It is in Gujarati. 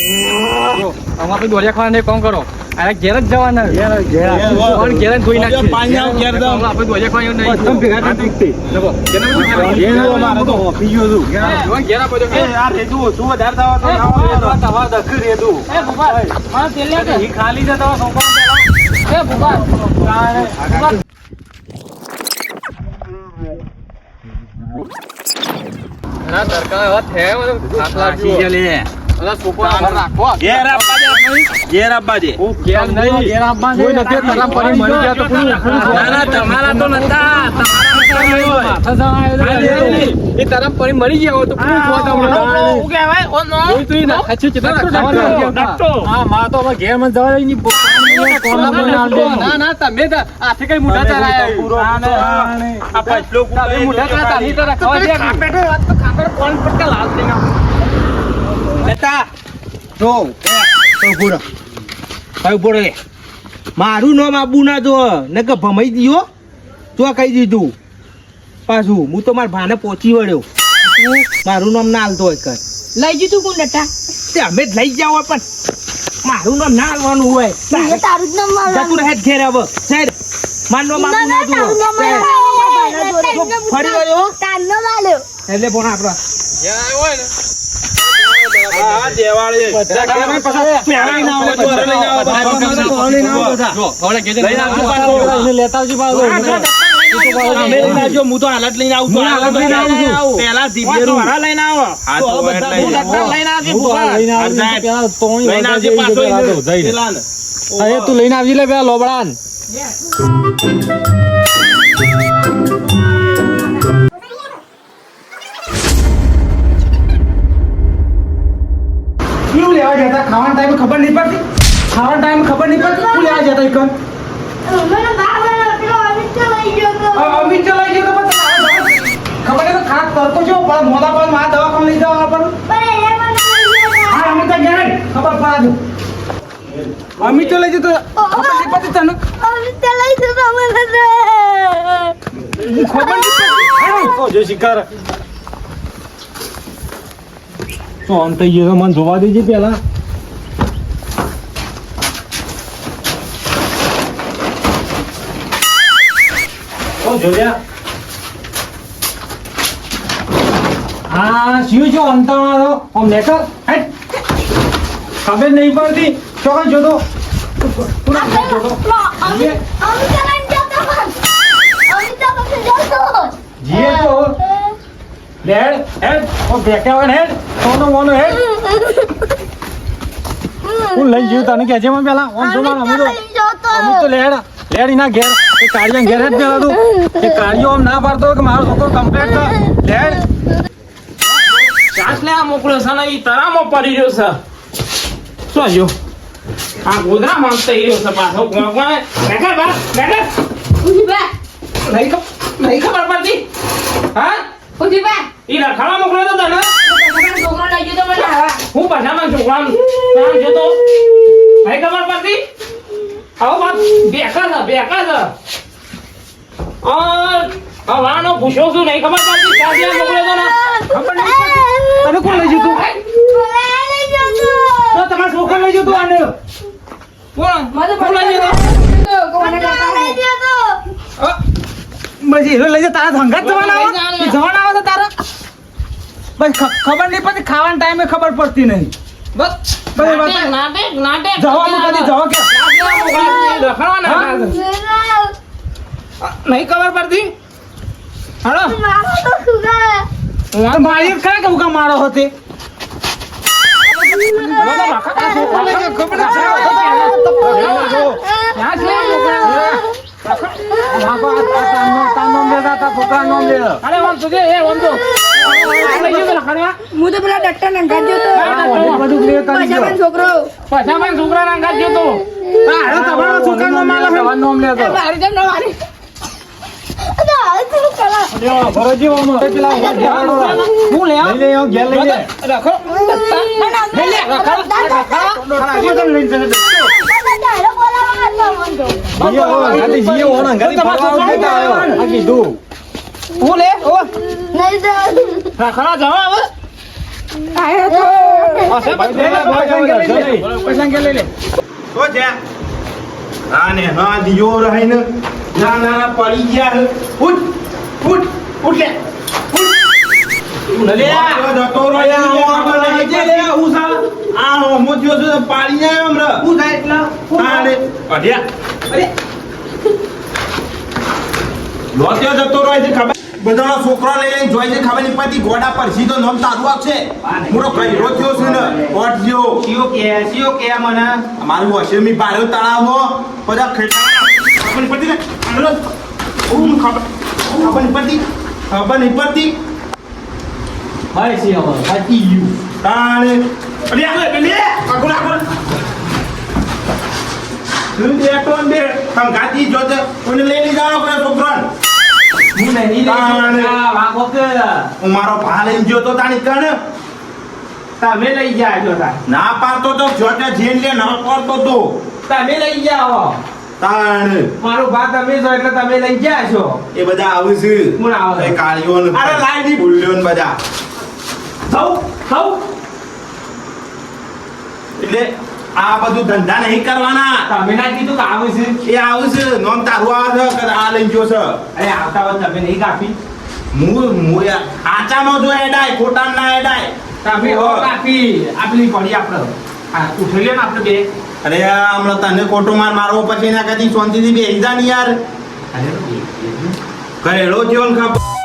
આપણે દોરિયા ખાવાને કામ કરો અરે ઘેર જ જવાના ઘેર જ ધોઈ નાખીએ આપણે દોરિયા ખાવા નહીં ભેગા નથી મારે તો ઓફી ગયો છું ઘેર આપો તો આ રેદું શું વધારે તવા દખ રેદું એ બુબા મારા તેલ લે કે ખાલી છે તવા સોંપા પેલા એ બુબા ના તરકા વાત હે ખાસ લાગી છે લે અલા સોપા રાખો ઘેર આપવા દે હું ઘેર નહીં ઘેર આપવા દે કોઈ નથી તરમ પડી મળી ગયા તો ના તમારા તો નતા એ તરમ પડી મળી ગયા તો પૂરું હું કહેવાય ઓ નો તું ના ખાચી ચિતા ડક્ટો હા માં તો હવે ઘેર માં જવા ની ના ના તમે તો આથી કઈ મુઢા ચરાયા પૂરો આ પછલો તમે મુઢા ચરા તાલી તો રાખવા દે કાપેટો વાત તો કાપેટો કોણ પટકા લાલ દેના લેતા તો પૂરો કઈ પૂરો મારું નામ આબુ ના જો ને કે ભમાઈ દિયો તો કહી દીધું પાછું હું તો મારા ભાને પહોંચી વળ્યો મારું નામ ના હાલતો હોય કર લઈ જતું કોણ ડટા તે અમે જ લઈ જાવ પણ મારું નામ ના હાલવાનું હોય તારું જ નામ જતું રહે ઘેર હવે સાહેબ માનવા માંગુ ના દો ફરી વળ્યો તારનો વાલ્યો એટલે બોન આપડા જ્યાં હોય ને આ દેવાળી બધા કેમે પાછા પેરાઈ ના આવે તો લઈને આવો લઈને આવો બધા જો હવે કેજે લઈને આવજો એને લેતા આવજો પાછો અમે લઈને આવજો હું તો હાલત લઈને આવું છું હાલત લઈને આવું છું પહેલા દીવેરું વાળા લઈને આવો હા તો લઈને આવજો ભૂખા લઈને આવજો પેલા તોણી લઈને આવજો પાછો પેલા અરે તું લઈને આવજી લે પેલા લોબડાન क्यों लेवा जाता खावान टाइम खबर नहीं पड़ती खावान टाइम खबर नहीं पड़ती क्यों लेवा जाता इकन મને બાબા પેલો અમિત ચલાઈ ગયો તો अमित चला गया तो बता खबर है तो खाक करको जो पर मोदा पर वहां दवा कौन ले जाओ अपन પણ એ મને हां अमित का गया खबर पड़ा दो अमित चला गया तो खबर नहीं पड़ती तने અમિત ચલાઈ ગયો તો મને खबर नहीं पड़ती ओ जो शिकार तो अंत ये तो मन जोवा दीजिए पहला ओ जोलिया हाँ शिव जो अंत मारो हम लेकर हट खबर नहीं पड़ती चौका जो दो અમિત ચલાઈ ગયો તો અમિત ચલાઈ ગયો તો જીએ तो लेड हेड और बेकेवन हेड सोनो मोनो हेड હું લઈ જીવ તને કહેજે મને પેલા ઓમ જોવા અમે તો લેડ ના ઘેર એ કાળિયા ઘેર જ પેલા તું એ કાળિયો આમ ના પાડતો કે મારો છોકરો કમ્પ્લીટ કર લેડ ચાસ લે આ મોકળો છે ને ઈ તરામાં પડી રહ્યો છે શું જો આ ગોદરા માંગતા રહ્યો છે પાછો કોણ બેઠા બા બેઠા ઉજી બા નહીં ખબર પડતી હા ઉજી બા ઈ રખાવા મોકલો તો તને છોકરો લઈ ગયો તો મને આવા હું પાછામાં છોકરાનું ત્યાં જતો નહીં ખબર પડતી આવો વાત બેકાર છે હવાનો પૂછો છું નહીં ખબર પડતી ચાંદિયા મોકલો તો ને ખબર નહીં પડતી તને કોણ લઈ જતું તો તમારા છોકરા લઈ જતું આને કોણ મને કોણ લઈ જતો કોને લઈ ગયો તો બસ હીરો લઈ જા તારા ધંગાત જવાના આવે છે તારા બસ ખબર નહીં પડતી ખાવાના ટાઈમે ખબર પડતી નહીં બસ નાટક જવાનું કદી જવા કે નહીં ખબર પડતી હાલો મારો તો સુગા મારી ખરા કે ઉકા મારો હતી હું તો પેલા ડટ્ટા નંગાત ગયો તો પછામાં છોકરો પછામાં છોકરા ના ગાજ જતો છોકરાનો માલ મારી જેમ ન મારી રાખડા જવા હવે આયો તો શું છે હા ને હા દિયો રહી ને ના ના પડી ગયા હે. ઉઠ ઉઠ ઉઠ લે લે આ. જતો રહ્યો આ હોમો થયો છે પાડી જાય હમણાં શું થાય એટલે હા રે અઢિયા અરે લોટ્યો જતો રહ્યો છે ખબર બધાનો છોકરો લઈ લઈને જોઈ છે ખબર નહીં પડતી ગોડા પર સીધો નામ તારું આપશે મોટો કઈરો થયો છે ને ઓટ જેવો સીઓ કે મને મારું વોશેમી બાળ્યો તળાવમાં બધા ખેતા ખબર નહીં પડતી ને અંદર ખબર નહીં પડતી ભાઈ સી હવે સાચી ગયું તાણે અરે લે આગળ આગળ તું બે ટોન બે સંગાતી જોતે કોને લઈ લઈ જાવ કરે છોકરાને હું નહીં તાણે. વાગો કે હું મારો ભા લઈને ગયો તો તાણી કણ તમે લઈ જાજો તા ના પાડતો તો જોતે જેન લે ના કરતો તો તમે લઈ જાઓ તાણ મારો ભા તમે છો એટલે તમે લઈ ગયા છો એ બધા આવે છે કોણ આવે? એ કાળીઓ ને અરે લાઈ દી. ફૂલ્યો ને બધા સૌ એટલે આ બધું ધંધા નહીં કરવાના તમે ના કીધું કે આવે છે એ આવું છે નોમ તારું આવે છે કે આ લઈને ગયો છે અરે આવતા વખત તમે નહીં કાપી હું આચામાં જો એડાય ખોટા ના એડાય તમે હો કાપી આપલી પડી આપણે આ ઉઠી લે ને આપણે બે અરે આ હમણાં તને ખોટો માર મારવો પછી ના કદી શાંતિથી બેસી જા ને યાર અરે કરેલો જીવન ખબર